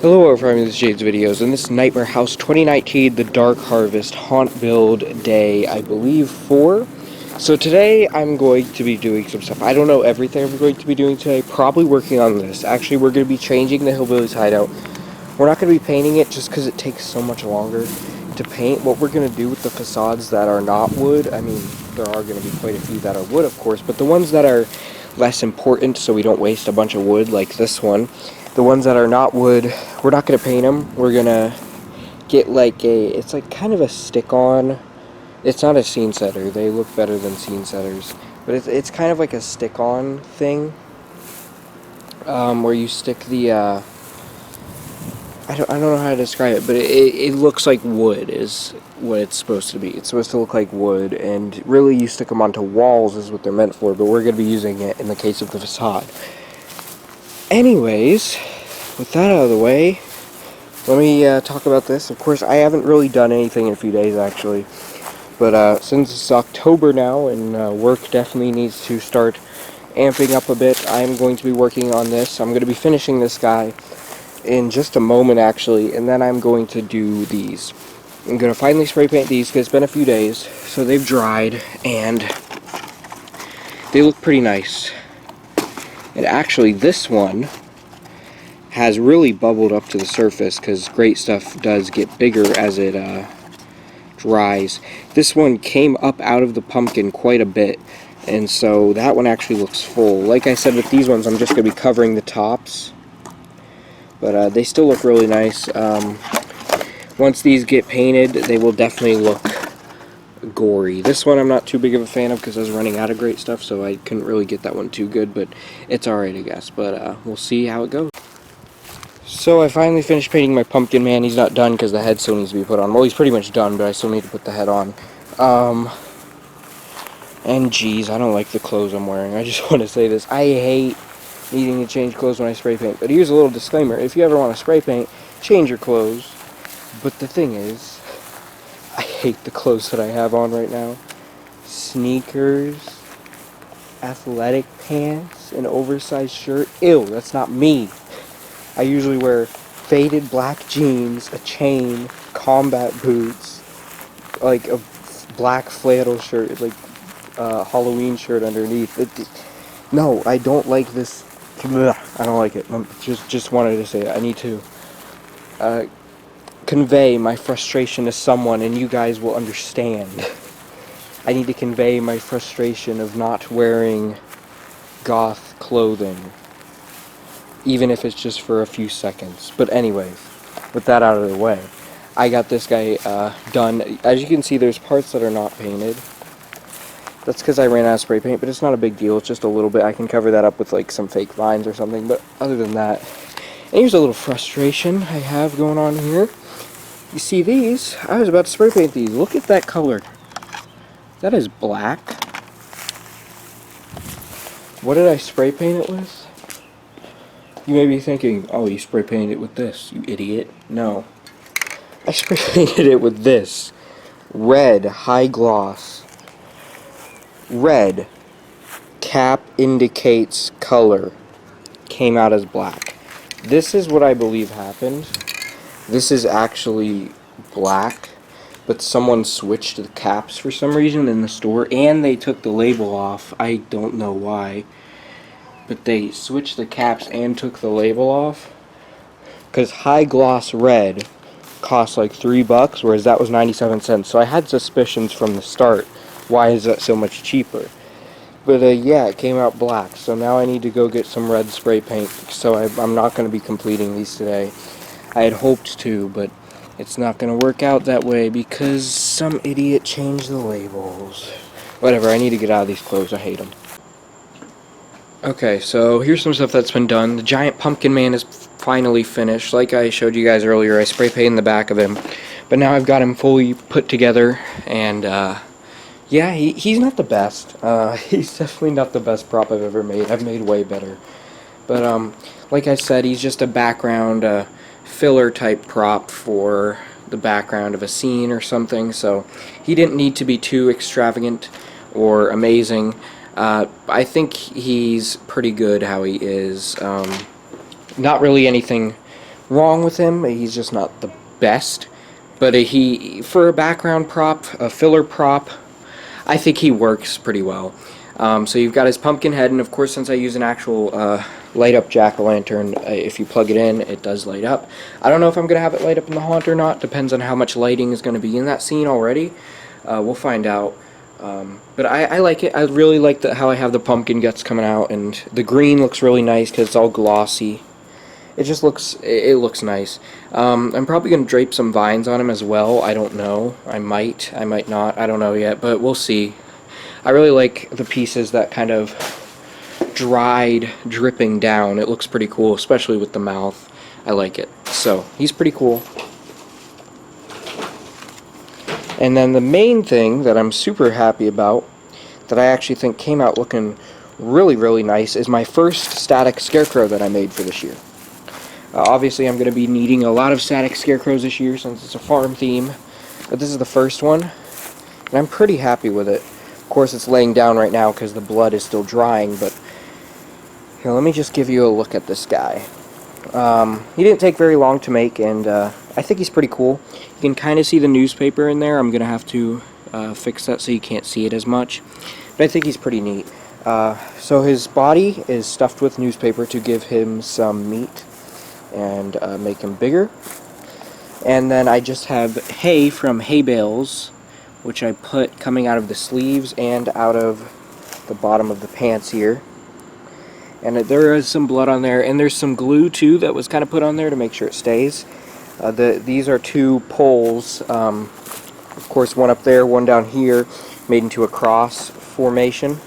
Hello, we're from this Jade's videos. In this Nightmare House 2019, the Dark Harvest Haunt Build Day, I believe 4. So today I'm going to be doing some stuff. I don't know everything I'm going to be doing today. Probably working on this. Actually, we're going to be changing the Hillbillies hideout. We're not going to be painting it just because it takes so much longer to paint. What we're going to do with the facades that are not wood, I mean, there are going to be quite a few that are wood, of course, but the ones that are less important so we don't waste a bunch of wood like this one, the ones that are not wood, we're not going to paint them. We're going to get like it's like kind of a stick-on. It's not a scene setter. They look better than scene setters. But it's kind of like a stick-on thing. Where you stick the, I don't know how to describe it, but it looks like wood is what it's supposed to be. It's supposed to look like wood, and really you stick them onto walls is what they're meant for, but we're going to be using it in the case of the facade. Anyways, with that out of the way, let me talk about this. Of course, I haven't really done anything in a few days, actually. But since it's October now, and work definitely needs to start amping up a bit, I'm going to be working on this. I'm going to be finishing this guy in just a moment, actually, and then I'm going to do these. I'm going to finally spray paint these, because it's been a few days, so they've dried, and they look pretty nice. And actually, this one has really bubbled up to the surface, because great stuff does get bigger as it dries. This one came up out of the pumpkin quite a bit, and so that one actually looks full. Like I said, with these ones, I'm just going to be covering the tops, but they still look really nice. Once these get painted, they will definitely look gory. This one I'm not too big of a fan of because I was running out of great stuff, so I couldn't really get that one too good, but it's alright, I guess. But we'll see how it goes. So I finally finished painting my pumpkin man. He's not done because the head still needs to be put on. Well, he's pretty much done, but I still need to put the head on. And geez, I don't like the clothes I'm wearing. I just want to say this. I hate needing to change clothes when I spray paint. But here's a little disclaimer. If you ever want to spray paint, change your clothes. But the thing is, I hate the clothes that I have on right now. Sneakers, athletic pants, an oversized shirt. Ew, that's not me. I usually wear faded black jeans, a chain, combat boots, like a black flannel shirt, like a Halloween shirt underneath. No, I don't like this. I don't like it. Just wanted to say it. I need to convey my frustration to someone, and you guys will understand. I need to convey my frustration of not wearing goth clothing, even if it's just for a few seconds. But anyways, with that out of the way, I got this guy done. As you can see, there's parts that are not painted. That's because I ran out of spray paint, but it's not a big deal. It's just a little bit. I can cover that up with like some fake vines or something, but other than that, and here's a little frustration I have going on here. You see these? I was about to spray paint these. Look at that color. That is black. What did I spray paint it with? You may be thinking, oh, you spray painted it with this, you idiot. No. I spray painted it with this. Red, high gloss. Red. Cap indicates color. Came out as black. This is what I believe happened. This is actually black, but someone switched the caps for some reason in the store, and they took the label off. I don't know why, but they switched the caps and took the label off, because high gloss red cost like $3, whereas that was 97 cents. So I had suspicions from the start. Why is that so much cheaper? But yeah, it came out black. So now I need to go get some red spray paint. So I'm not going to be completing these today. I had hoped to, but it's not going to work out that way because some idiot changed the labels. Whatever, I need to get out of these clothes. I hate them. Okay, so here's some stuff that's been done. The giant pumpkin man is finally finished. Like I showed you guys earlier, I spray painted the back of him. But now I've got him fully put together, and yeah, he's not the best. He's definitely not the best prop I've ever made. I've made way better. But like I said, he's just a background filler type prop for the background of a scene or something, so he didn't need to be too extravagant or amazing. I think he's pretty good how he is. Not really anything wrong with him. He's just not the best. But he, for a background prop, a filler prop, I think he works pretty well. So you've got his pumpkin head, and of course, since I use an actual light-up jack-o'-lantern, if you plug it in, it does light up. I don't know if I'm going to have it light up in the haunt or not. Depends on how much lighting is going to be in that scene already. We'll find out. But I like it. I really like how I have the pumpkin guts coming out, and the green looks really nice because it's all glossy. It just looks, it looks nice. I'm probably going to drape some vines on him as well. I don't know. I might not. I don't know yet, but we'll see. I really like the pieces that kind of dried, dripping down. It looks pretty cool, especially with the mouth. I like it. So, he's pretty cool. And then the main thing that I'm super happy about, that I actually think came out looking really, really nice, is my first static Scarecrow that I made for this year. Obviously, I'm going to be needing a lot of static Scarecrows this year since it's a farm theme, but this is the first one, and I'm pretty happy with it. Of course, it's laying down right now because the blood is still drying, but here, let me just give you a look at this guy. He didn't take very long to make, and I think he's pretty cool. You can kind of see the newspaper in there. I'm going to have to fix that so you can't see it as much, but I think he's pretty neat. So his body is stuffed with newspaper to give him some meat and make him bigger. And then I just have hay from hay bales, which I put coming out of the sleeves and out of the bottom of the pants here. And there is some blood on there, and there's some glue too that was kind of put on there to make sure it stays. These are two poles, of course one up there, one down here, made into a cross formation.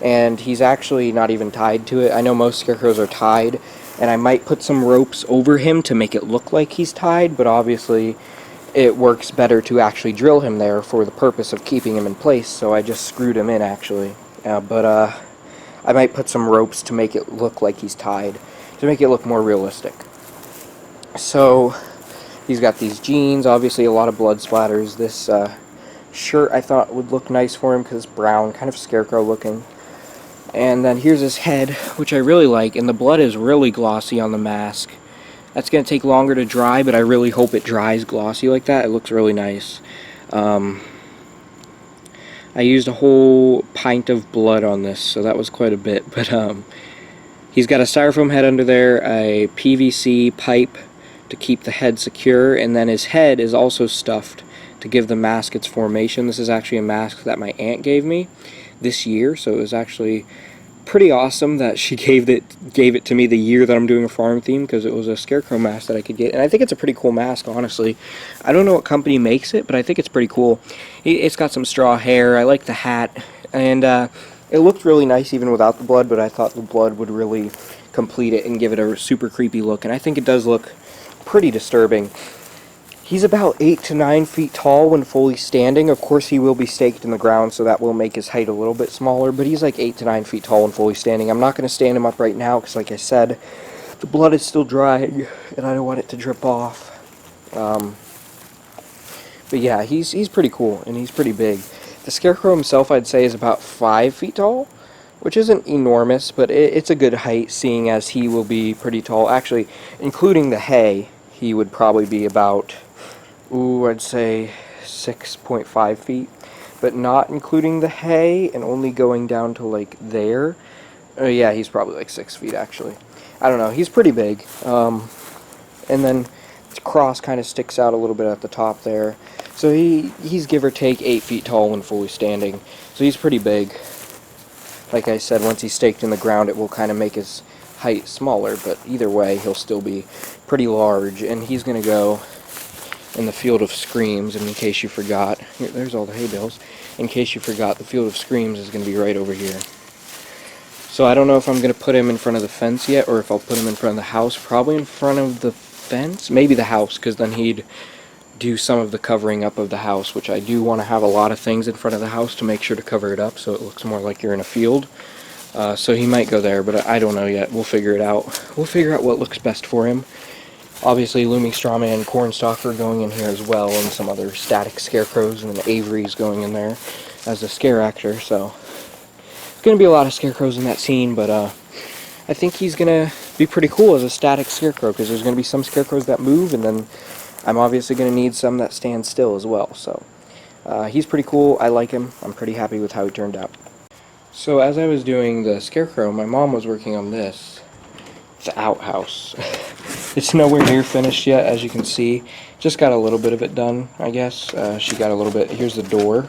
And he's actually not even tied to it. I know most Scarecrows are tied, and I might put some ropes over him to make it look like he's tied, but obviously it works better to actually drill him there for the purpose of keeping him in place, so I just screwed him in actually. I might put some ropes to make it look like he's tied, to make it look more realistic. So he's got these jeans, obviously a lot of blood splatters. This shirt I thought would look nice for him because it's brown, kind of Scarecrow looking. And then here's his head, which I really like, and the blood is really glossy on the mask. That's going to take longer to dry, but I really hope it dries glossy like that. It looks really nice. I used a whole pint of blood on this, so that was quite a bit. But he's got a styrofoam head under there, a PVC pipe to keep the head secure, and then his head is also stuffed to give the mask its formation. This is actually a mask that my aunt gave me this year, so it was actually pretty awesome that she gave it to me the year that I'm doing a farm theme, because it was a Scarecrow mask that I could get, and I think it's a pretty cool mask, honestly. I don't know what company makes it, but I think it's pretty cool. It's got some straw hair. I like the hat, and it looked really nice even without the blood, but I thought the blood would really complete it and give it a super creepy look, and I think it does look pretty disturbing. He's about 8 to 9 feet tall when fully standing. Of course, he will be staked in the ground, so that will make his height a little bit smaller, but he's like 8 to 9 feet tall when fully standing. I'm not going to stand him up right now, because like I said, the blood is still drying, and I don't want it to drip off. But yeah, he's pretty cool, and he's pretty big. The Scarecrow himself, I'd say, is about 5 feet tall, which isn't enormous, but it's a good height, seeing as he will be pretty tall. Actually, including the hay, he would probably be about, I'd say 6.5 feet, but not including the hay and only going down to like there. Yeah, he's probably like 6 feet actually. I don't know, he's pretty big. And then the cross kind of sticks out a little bit at the top there. So he's give or take 8 feet tall when fully standing. So he's pretty big. Like I said, once he's staked in the ground, it will kind of make his height smaller, but either way, he'll still be pretty large. And he's going to go in the Field of Screams, and in case you forgot, there's all the hay bales. In case you forgot, the Field of Screams is going to be right over here. So I don't know if I'm going to put him in front of the fence yet, or if I'll put him in front of the house. Probably in front of the fence, maybe the house, because then he'd do some of the covering up of the house, which I do want to have a lot of things in front of the house to make sure to cover it up so it looks more like you're in a field. So he might go there, but I don't know yet. We'll figure it out. We'll figure out what looks best for him. Obviously, Looming Strawman and Cornstalker are going in here as well, and some other static Scarecrows, and then Avery's going in there as a scare actor, so it's going to be a lot of Scarecrows in that scene, but I think he's going to be pretty cool as a static scarecrow, because there's going to be some scarecrows that move, and then I'm obviously going to need some that stand still as well. So he's pretty cool. I like him. I'm pretty happy with how he turned out. So as I was doing the scarecrow, my mom was working on this. The Outhouse. It's nowhere near finished yet, as you can see. Just got a little bit of it done, I guess. She got a little bit. Here's the door.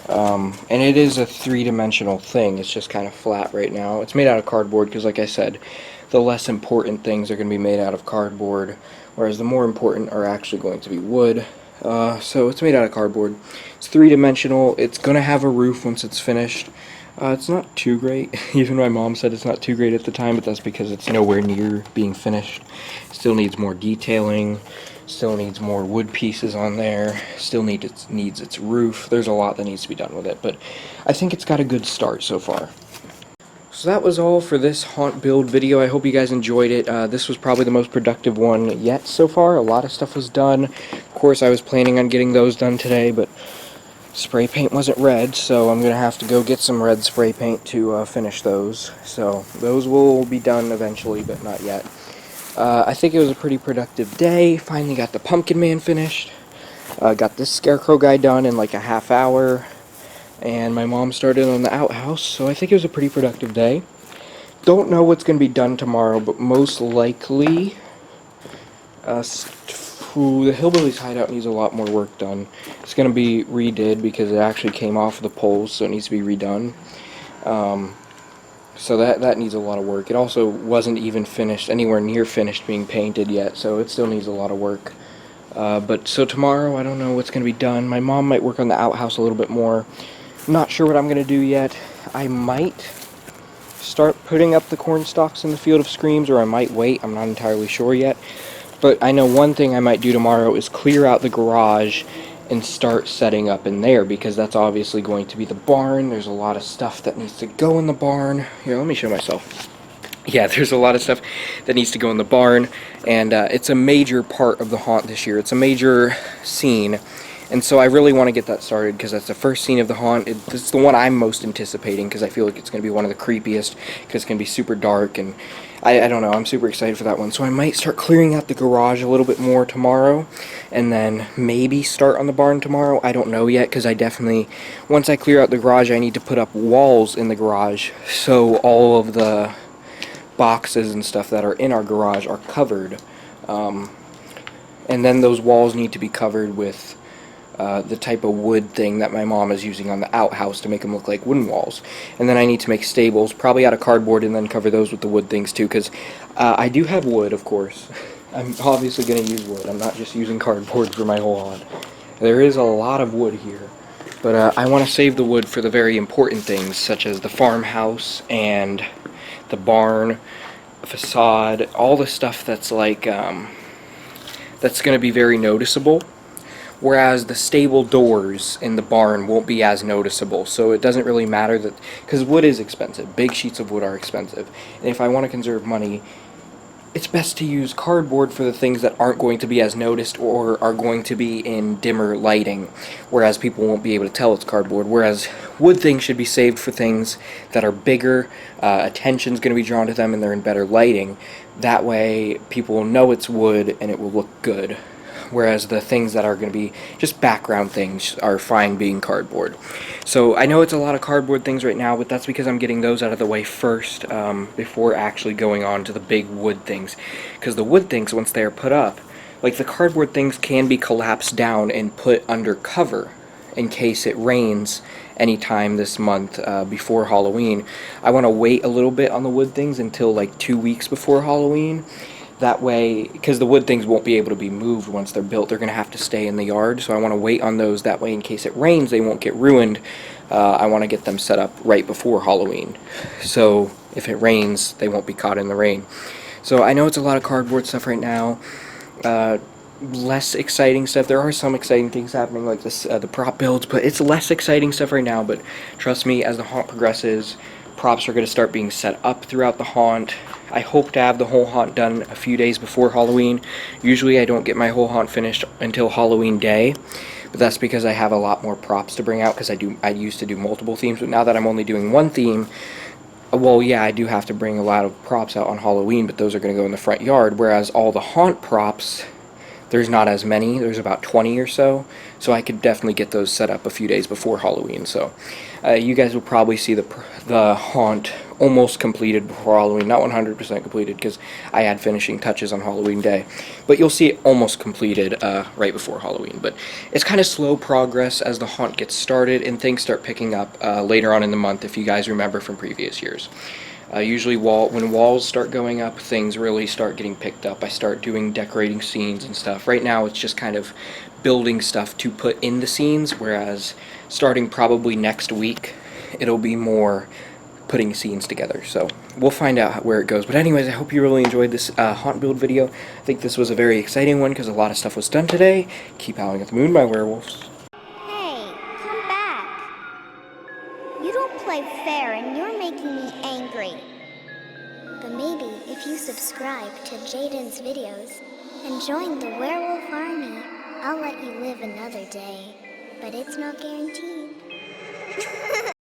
And it is a three-dimensional thing. It's just kind of flat right now. It's made out of cardboard because, like I said, the less important things are going to be made out of cardboard, whereas the more important are actually going to be wood. So it's made out of cardboard. It's three-dimensional. It's going to have a roof once it's finished. It's not too great. Even my mom said it's not too great at the time, but that's because it's nowhere near being finished. Still needs more detailing. Still needs more wood pieces on there. Still needs its roof. There's a lot that needs to be done with it, but I think it's got a good start so far. So that was all for this haunt build video. I hope you guys enjoyed it. This was probably the most productive one yet so far. A lot of stuff was done. Of course, I was planning on getting those done today, but spray paint wasn't red, so I'm going to have to go get some red spray paint to finish those. So those will be done eventually, but not yet. I think it was a pretty productive day. Finally got the Pumpkin Man finished. Got this Scarecrow guy done in like a half hour. And my mom started on the Outhouse, so I think it was a pretty productive day. Don't know what's going to be done tomorrow, but most likely the Hillbillies hideout needs a lot more work done. It's going to be redid because it actually came off the poles, so it needs to be redone. So that needs a lot of work. It also wasn't even finished, anywhere near finished being painted yet, so it still needs a lot of work. But so tomorrow, I don't know what's going to be done. My mom might work on the Outhouse a little bit more. Not sure what I'm going to do yet. I might start putting up the corn stalks in the Field of Screams, or I might wait. I'm not entirely sure yet. But I know one thing I might do tomorrow is clear out the garage and start setting up in there, because that's obviously going to be the barn. There's a lot of stuff that needs to go in the barn. Here, let me show myself. Yeah, there's a lot of stuff that needs to go in the barn, and it's a major part of the haunt this year. It's a major scene, and so I really want to get that started because that's the first scene of the haunt. It's the one I'm most anticipating because I feel like it's going to be one of the creepiest, because it's going to be super dark, and I don't know, I'm super excited for that one. So I might start clearing out the garage a little bit more tomorrow, and then maybe start on the barn tomorrow. I don't know yet, because I definitely, once I clear out the garage, I need to put up walls in the garage so all of the boxes and stuff that are in our garage are covered. And then those walls need to be covered with the type of wood thing that my mom is using on the Outhouse to make them look like wooden walls. And then I need to make stables, probably out of cardboard, and then cover those with the wood things too, because I do have wood, of course. I'm obviously going to use wood. I'm not just using cardboard for my whole haunt. There is a lot of wood here, but I want to save the wood for the very important things, such as the farmhouse and the barn, facade, all the stuff that's like that's going to be very noticeable. Whereas the stable doors in the barn won't be as noticeable, so it doesn't really matter that, because wood is expensive. Big sheets of wood are expensive, and if I want to conserve money, it's best to use cardboard for the things that aren't going to be as noticed or are going to be in dimmer lighting, whereas people won't be able to tell it's cardboard. Whereas wood things should be saved for things that are bigger, attention's going to be drawn to them, and they're in better lighting. That way people will know it's wood and it will look good. Whereas the things that are going to be just background things are fine being cardboard. So I know it's a lot of cardboard things right now, but that's because I'm getting those out of the way first before actually going on to the big wood things. Because the wood things, once they are put up, like the cardboard things can be collapsed down and put under cover in case it rains anytime this month before Halloween. I want to wait a little bit on the wood things until like 2 weeks before Halloween. That way, because the wood things won't be able to be moved once they're built, they're going to have to stay in the yard, so I want to wait on those. That way, in case it rains, they won't get ruined. I want to get them set up right before Halloween, so if it rains, they won't be caught in the rain. So I know it's a lot of cardboard stuff right now. Less exciting stuff. There are some exciting things happening, like this, the prop builds, but it's less exciting stuff right now. But trust me, as the haunt progresses, props are going to start being set up throughout the haunt. I hope to have the whole haunt done a few days before Halloween. Usually I don't get my whole haunt finished until Halloween day, but that's because I have a lot more props to bring out, because I used to do multiple themes, but now that I'm only doing one theme, Well, yeah, I do have to bring a lot of props out on Halloween, but those are going to go in the front yard, whereas all the haunt props, there's not as many. There's about 20 or so, so I could definitely get those set up a few days before Halloween. So you guys will probably see the haunt almost completed before Halloween. Not 100% completed because I had finishing touches on Halloween day, but you'll see it almost completed right before Halloween. But it's kind of slow progress as the haunt gets started and things start picking up later on in the month, if you guys remember from previous years. Usually when walls start going up, things really start getting picked up. I start doing decorating scenes and stuff. Right now it's just kind of building stuff to put in the scenes, whereas starting probably next week, it'll be more putting scenes together. So we'll find out where it goes. But anyways, I hope you really enjoyed this haunt build video. I think this was a very exciting one because a lot of stuff was done today. Keep howling at the moon, my werewolves. Hey, come back. You don't play fair and you're making me angry. But maybe if you subscribe to Jaden's videos and join the werewolf army, I'll let you live another day. But it's not guaranteed.